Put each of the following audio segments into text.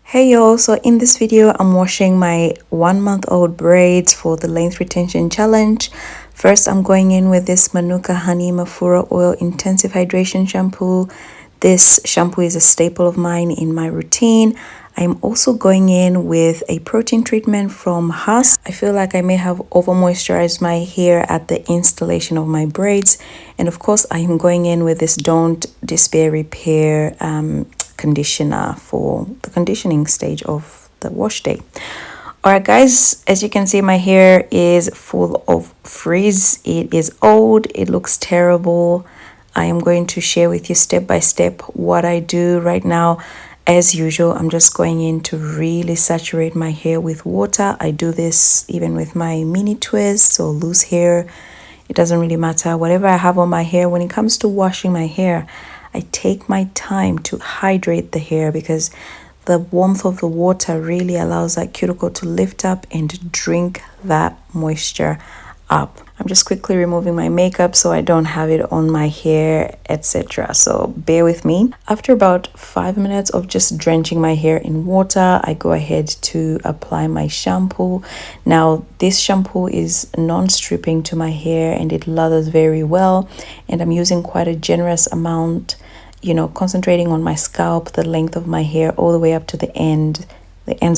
Hey y'all, so in this video I'm washing my 1-month-old braids for the length retention challenge. First I'm going in with this Manuka Honey Mafura Oil Intensive Hydration Shampoo. This shampoo is a staple of mine in my routine. I'm also going in with a protein treatment from Husk. I feel like I may have over moisturized my hair at the installation of my braids. And of course I am going in with this Don't Despair Repair conditioner for the conditioning stage of the wash day. All right guys, as you can see, my hair is full of frizz. It is old, it looks terrible. I am going to share with you step by step what I do right now. As usual, I'm just going in to really saturate my hair with water. I do this even with my mini twists or loose hair. It doesn't really matter, whatever I have on my hair. When it comes to washing my hair, I take my time to hydrate the hair because the warmth of the water really allows that cuticle to lift up and drink that moisture up. I'm just quickly removing my makeup so I don't have it on my hair, etc. So bear with me. After about 5 minutes of just drenching my hair in water, I go ahead to apply my shampoo. Now this shampoo is non-stripping to my hair and it lathers very well, and I'm using quite a generous amount, you know, concentrating on my scalp, the length of my hair all the way up to the ends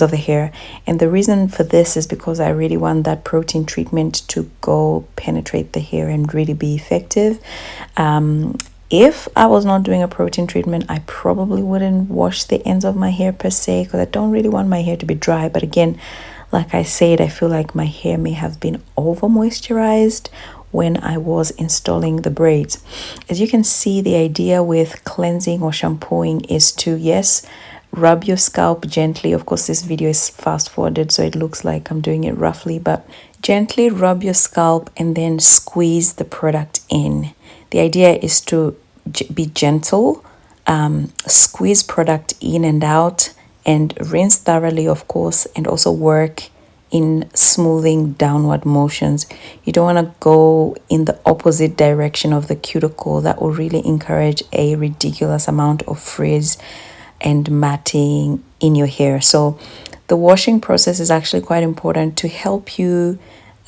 of the hair. And the reason for this is because I really want that protein treatment to go penetrate the hair and really be effective. If I was not doing a protein treatment, I probably wouldn't wash the ends of my hair per se, because I don't really want my hair to be dry. But again, like I said, I feel like my hair may have been over moisturized when I was installing the braids. As you can see, the idea with cleansing or shampooing is to, yes, rub your scalp gently. Of course, this video is fast forwarded, so it looks like I'm doing it roughly, but gently rub your scalp and then squeeze the product in. The idea is to be gentle, squeeze product in and out, and rinse thoroughly, of course, and also work in smoothing downward motions. You don't want to go in the opposite direction of the cuticle. That will really encourage a ridiculous amount of frizz and matting in your hair. So the washing process is actually quite important to help you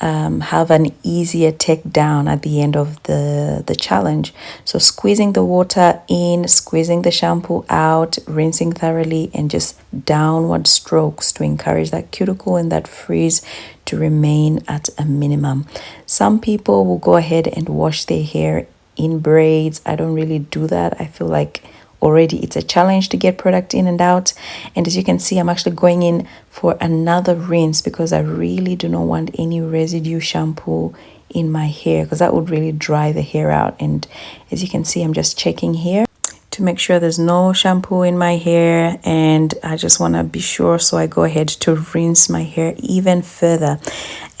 have an easier take down at the end of the challenge. So squeezing the water in, squeezing the shampoo out, rinsing thoroughly, and just downward strokes to encourage that cuticle and that frizz to remain at a minimum. Some people will go ahead and wash their hair in braids. I don't really do that. I feel like already it's a challenge to get product in and out. And as you can see, I'm actually going in for another rinse because I really do not want any residue shampoo in my hair, because that would really dry the hair out. And as you can see, I'm just checking here to make sure there's no shampoo in my hair, and I just want to be sure, so I go ahead to rinse my hair even further.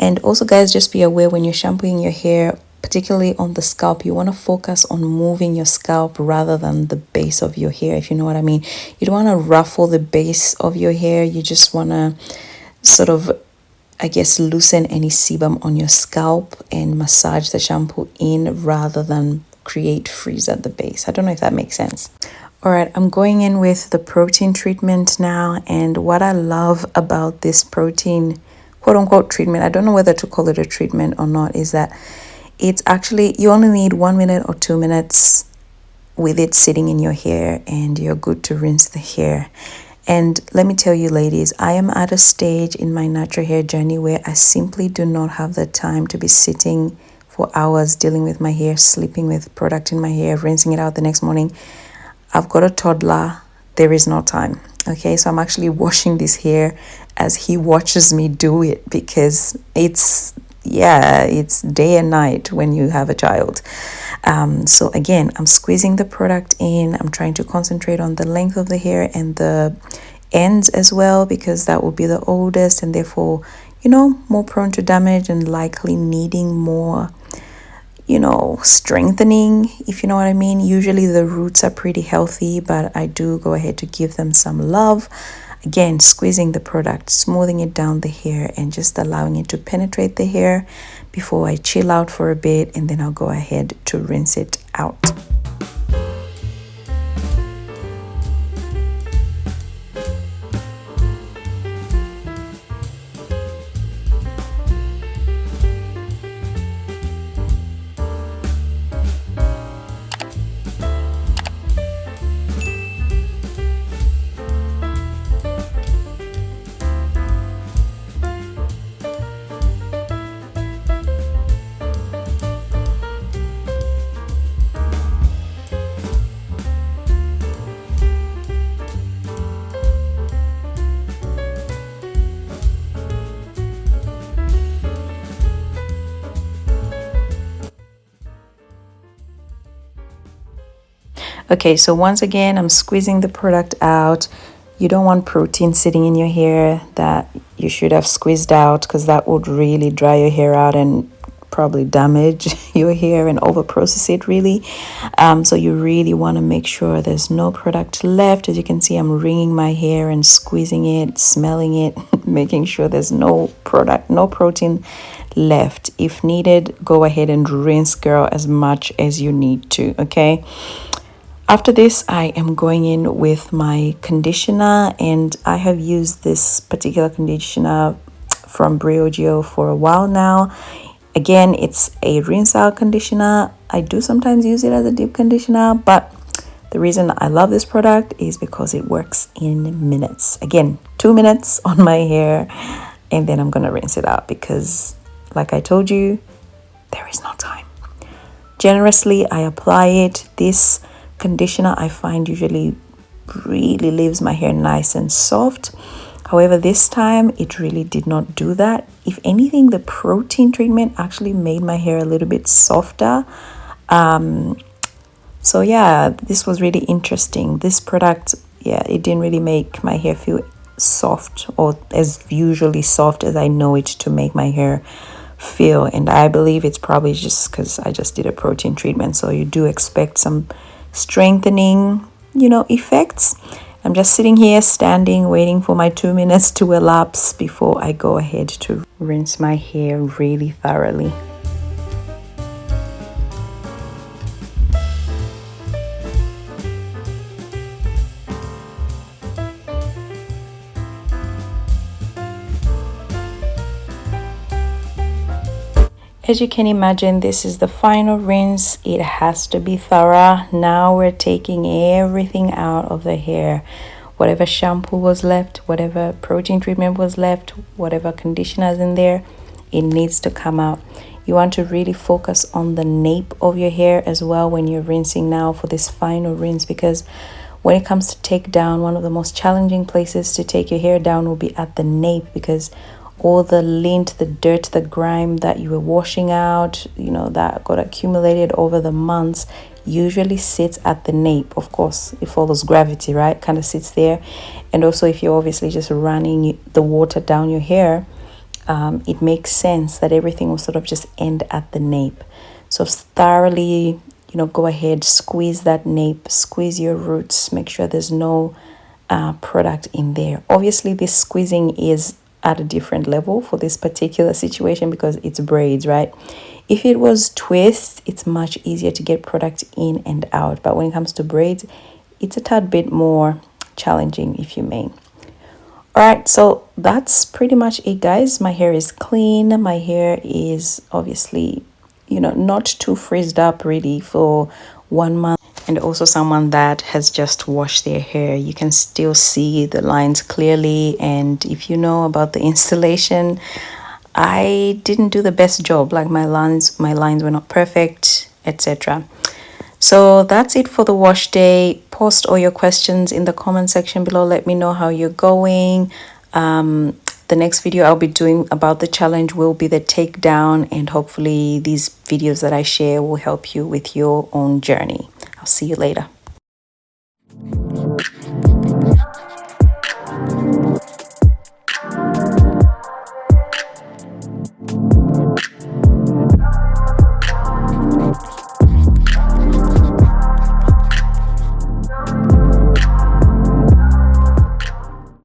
And also guys, just be aware when you're shampooing your hair, particularly on the scalp, you want to focus on moving your scalp rather than the base of your hair, if you know what I mean. You don't want to ruffle the base of your hair. You just want to sort of, I guess, loosen any sebum on your scalp and massage the shampoo in rather than create frizz at the base. I don't know if that makes sense. All right, I'm going in with the protein treatment now. And what I love about this protein quote unquote treatment, I don't know whether to call it a treatment or not, is that it's actually, you only need 1 minute or 2 minutes with it sitting in your hair and you're good to rinse the hair. And let me tell you ladies, I am at a stage in my natural hair journey where I simply do not have the time to be sitting for hours dealing with my hair, sleeping with product in my hair, rinsing it out the next morning. I've got a toddler. There is no time. Okay, so I'm actually washing this hair as he watches me do it, because it's day and night when you have a child. So again, I'm squeezing the product in. I'm trying to concentrate on the length of the hair and the ends as well, because that will be the oldest and therefore, you know, more prone to damage and likely needing more, you know, strengthening, if you know what I mean. Usually the roots are pretty healthy, but I do go ahead to give them some love. Again, squeezing the product, smoothing it down the hair, and just allowing it to penetrate the hair before I chill out for a bit, and then I'll go ahead to rinse it out. Okay, so once again, I'm squeezing the product out. You don't want protein sitting in your hair that you should have squeezed out, because that would really dry your hair out and probably damage your hair and over process it really. So you really want to make sure there's no product left. As you can see, I'm wringing my hair and squeezing it, smelling it, making sure there's no product, no protein left. If needed, go ahead and rinse, girl, as much as you need to. Okay, after this, I am going in with my conditioner, and I have used this particular conditioner from BRAID for a while now. Again, it's a rinse out conditioner. I do sometimes use it as a deep conditioner, but the reason I love this product is because it works in minutes. Again, 2 minutes on my hair, and then I'm gonna rinse it out because, like I told you, there is no time. Generously, I apply it. This conditioner I find usually really leaves my hair nice and soft. However, this time it really did not do that. If anything, the protein treatment actually made my hair a little bit softer. So yeah, this was really interesting. This product, yeah, it didn't really make my hair feel soft, or as usually soft as I know it to make my hair feel. And I believe it's probably just because I just did a protein treatment, so you do expect some strengthening, effects. I'm just sitting here standing, waiting for my 2 minutes to elapse before I go ahead to rinse my hair really thoroughly. As you can imagine, this is the final rinse. It has to be thorough. Now we're taking everything out of the hair. Whatever shampoo was left, whatever protein treatment was left, whatever conditioners in there, it needs to come out. You want to really focus on the nape of your hair as well when you're rinsing now for this final rinse, because when it comes to take down, one of the most challenging places to take your hair down will be at the nape, because all the lint, the dirt, the grime that you were washing out, that got accumulated over the months, usually sits at the nape. Of course, it follows gravity, right? Kind of sits there. And also, if you're obviously just running the water down your hair, it makes sense that everything will sort of just end at the nape. So thoroughly, go ahead, squeeze that nape, squeeze your roots, make sure there's no product in there. Obviously, this squeezing is at a different level for this particular situation because it's braids, right? If it was twists, it's much easier to get product in and out, but when it comes to braids, it's a tad bit more challenging, if you may. All right, so that's pretty much it, guys. My hair is clean. My hair is obviously, not too frizzed up really for 1 month. And also someone that has just washed their hair, you can still see the lines clearly. And if you know about the installation, I didn't do the best job. Like my lines were not perfect, etc. So that's it for the wash day. Post all your questions in the comment section below. Let me know how you're going. The next video I'll be doing about the challenge will be the takedown, and hopefully these videos that I share will help you with your own journey. I'll see you later.